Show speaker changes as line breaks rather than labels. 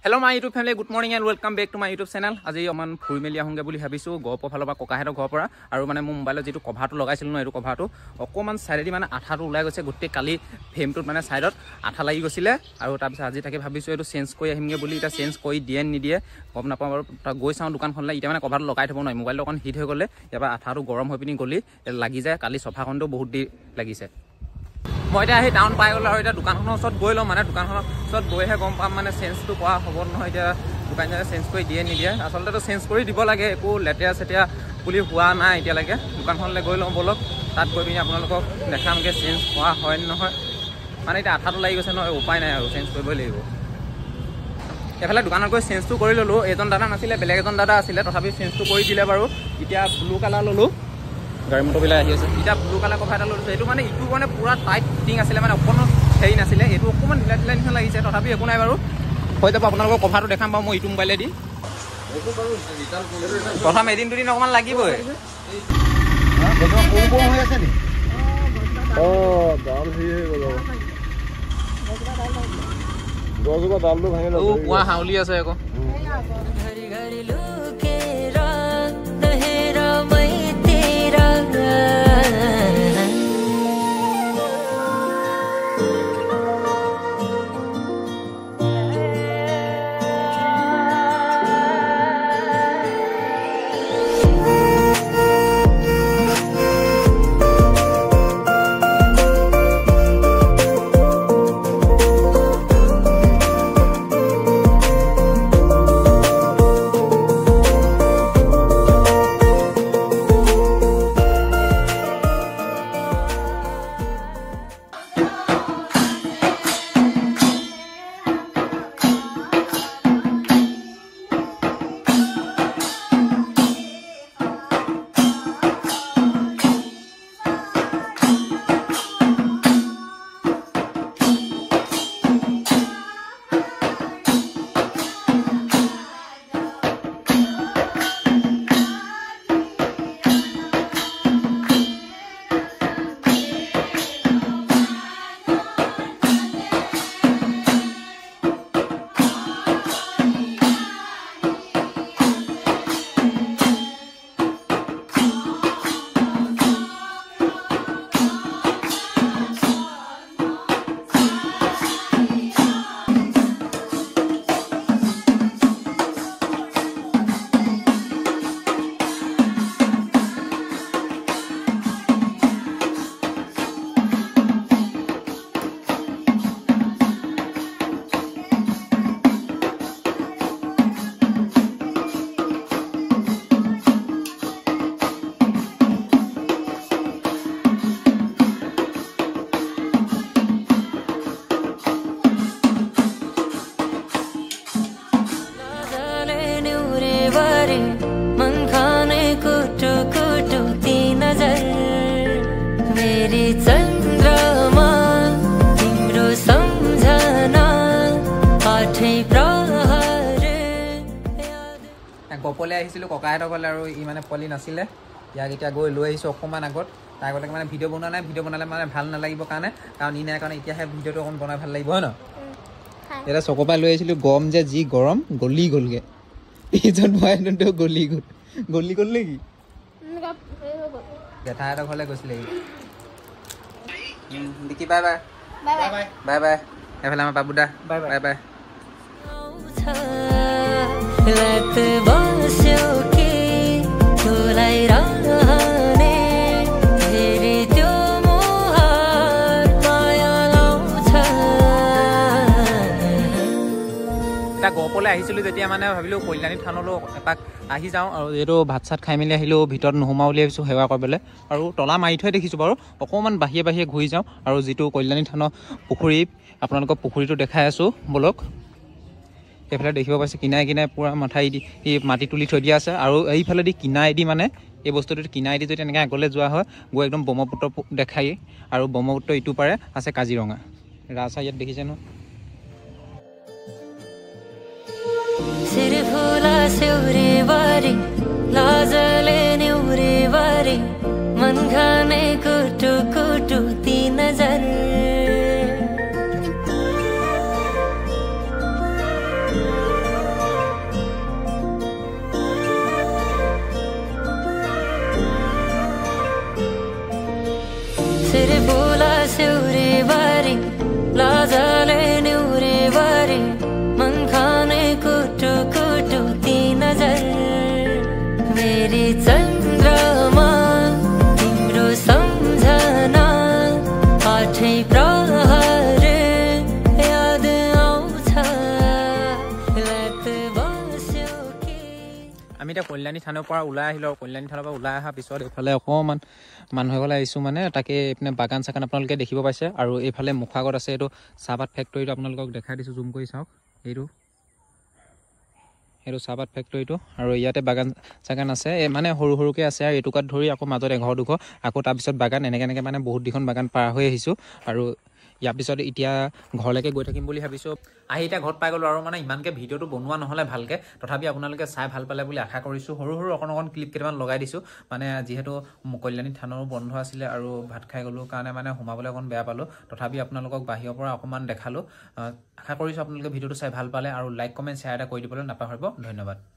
Hello my YouTube family, good morning and welcome back to my YouTube channel. আজি অমান ফুৰি মেলি আহোঁগে বুলি ভাবিছো গহপুৰ ফালৰ পৰা ককাহেতৰ ঘৰৰ পৰা আৰু মানে মোৰ মোবাইলত যেটো কভাৰটো লগাইছিল ন এটো কভাৰটো অকমান সাইডেদি মানে আঠাটো ওলাই গৈছে গুটে কালি ফ্ৰেমটোত মানে সাইডত আঠা লাগি গৈছিলে আৰু তাৰ পিছত আজি তাকে ভাবিছো এটো চেঞ্জ কৰি আহিমগে বুলি এটা চেঞ্জ কৰি দিয়ে নিদিয়ে গম নাপাওঁ বাৰু গৈ চাওঁ দোকানখনলৈ ইটা মানে কভাৰটো লগাই থব নহয় মোবাইলটো অকন হিট হৈ গলে এবাৰ আঠাটো গৰম হৈ পিনি গলি লাগি যায় কালি সফাখনটো বহুত দি লাগিছে মই এটা আহি টাউন পাই গ'ল আৰু এটা দোকানখনৰ ওচৰত গৈ লওঁ মানে দোকানখনৰ ওচৰত গৈহে গম পাম মানে চেঞ্জটো কৰা হ'ব নহয় এতিয়া দোকানজনে চেঞ্জ কৰি দিয়ে নিদিয়ে আচলতে চেঞ্জ কৰি দিব লাগে একো লেতেৰা চেতেৰা পুলি হোৱা নাই এতিয়ালৈকে দোকানখনলৈ গৈ লওঁ বলক তাত গৈ পিনি আপোনালোকক দেখামগে চেঞ্জ কৰা হয় নহয় মানে এতিয়া আঠাটো লাগি গৈছে নহয় উপায় নাই আৰু চেঞ্জ কৰিবই লাগিব এফালে দোকানত গৈ চেঞ্জটো কৰি ল'লোঁ এজন দাদা নাছিলে বেলেগ এজন দাদা আছিলে তথাপি চেঞ্জটো কৰি দিলে বাৰু এতিয়া ব্লু কালাৰ ল'লোঁ গাড়ী মটৰ বিলাক আহি আছে এটা ব্লু কালাৰ কভাৰ এটা লৈছে এইটো মানে ইটো মানে পুৰা টাইট ফিটিং আছিলে মানে অকণো হেৰি নাছিলে এইটো অকণমান ঢিলা ঢিলা নিচিনা লাগিছে তথাপি একো নাই বাৰু হৈ যাব আপোনালোকৰ কভাৰটো দেখাম বাৰু মই ইটো মোবাইলেদি প্ৰথম এদিন দুদিন অকণমান লাগিবই পুৱা হাউলি আছে আকৌ গপলে আহিছিলোঁ ককাহেতৰ ঘৰলৈ আৰু ই মানে পলি নাছিলে ইয়াক এতিয়া গৈ লৈ আহিছোঁ অকণমান আগত তাৰ আগতে মানে ভিডিঅ' বনোৱা নাই ভিডিঅ' বনালে মানে ভাল নালাগিব কাৰণে কাৰণ ই নাই কাৰণে এতিয়াহে ভিডিঅ'টো অকণ বনাই ভাল লাগিব হয় ন এতিয়া চকৰ পৰা লৈ আহিছিলোঁ গৰম যে যি গৰম গলি গ'লগৈ ইজন ভয়ানটো গলি গ'ল নেকি জেঠাইহঁতৰ ঘৰলৈ গৈছিলে দেখি বাই বাই বাই বাই এইফালে আমাৰ বাবুদা বাই বাই বাই लत बांसुं की धुलाई रहने तेरे त्यो मोहार माया लाउँछ এটা গপলে আহিছিলোঁ যেতিয়া মানে ভাবিলোঁ কল্যাণী থানলৈ এপাক আহি যাওঁ আৰু এইটো ভাত চাত খাই মেলি আহিলোঁ ভিতৰত নোসোমাওঁ বুলি ভাবিছোঁ সেৱা কৰিবলৈ আৰু তলা মাৰি থৈ দেখিছোঁ বাৰু অকণমান বাহিৰে বাহিৰে ঘূৰি যাওঁ আৰু যিটো কল্যাণী থানৰ পুখুৰী আপোনালোকক পুখুৰীটো দেখাই আছোঁ বলক এইফালে দেখিব পাইছে কিনাই কিনাই পুৰা মাথাই দি মাটি তুলি থৈ দিয়া আছে আৰু এইফালেদি কিনাইদি মানে এই বস্তুটো কিনাইদি যদি এনেকৈ আগলৈ যোৱা হয় গৈ একদম ব্ৰহ্মপুত্ৰ দেখাই আৰু ব্ৰহ্মপুত্ৰ ইটো পাৰে আছে কাজিৰঙা ৰাজা ইয়াত দেখিছে ন मन खाने कुटु कुटु ती नजर আমি এতিয়া কল্যাণী থানৰ পৰা ওলাই আহিলোঁ আৰু কল্যাণী থানৰ পৰা ওলাই অহাৰ পিছত এইফালে অকণমান মানুহ এঘৰলৈ আহিছোঁ মানে তাকে এইপিনে বাগান চাগান আপোনালোকে দেখিব পাইছে আৰু এইফালে মুখৰ আগত আছে এইটো চাহপাত ফেক্টৰীটো আপোনালোকক দেখাই দিছোঁ জুম কৰি চাওক এইটো চাহপাত ফেক্টৰীটো আৰু ইয়াতে বাগান চাগান আছে মানে সৰু সৰুকৈ আছে আৰু এটুকুৰাত ধৰি আকৌ মাজত এঘৰ দুঘৰ আকৌ তাৰপিছত বাগান এনেকৈ মানে বহুত কেইখন বাগান পাৰ হৈ আহিছোঁ আৰু ইয়াৰ পিছত এতিয়া ঘৰলৈকে গৈ থাকিম বুলি ভাবিছোঁ আহি এতিয়া ঘৰত পাই গ'লোঁ আৰু মানে ইমানকৈ ভিডিঅ'টো বনোৱা নহ'লে ভালকৈ তথাপি আপোনালোকে চাই ভাল পালে বুলি আশা কৰিছোঁ সৰু অকণ ক্লিপ কেইটামান লগাই দিছোঁ মানে যিহেতু কল্যাণী থানৰো বন্ধ আছিলে আৰু ভাত খাই গ'লোঁ কাৰণে মানে সোমাবলৈ অকণ বেয়া পালোঁ তথাপি আপোনালোকক বাহিৰৰ পৰা অকণমান দেখালোঁ আশা কৰিছোঁ আপোনালোকে ভিডিঅ'টো চাই ভাল পালে আৰু লাইক কমেণ্ট শ্বেয়াৰ এটা কৰি দিবলৈ নাপাহৰিব ধন্যবাদ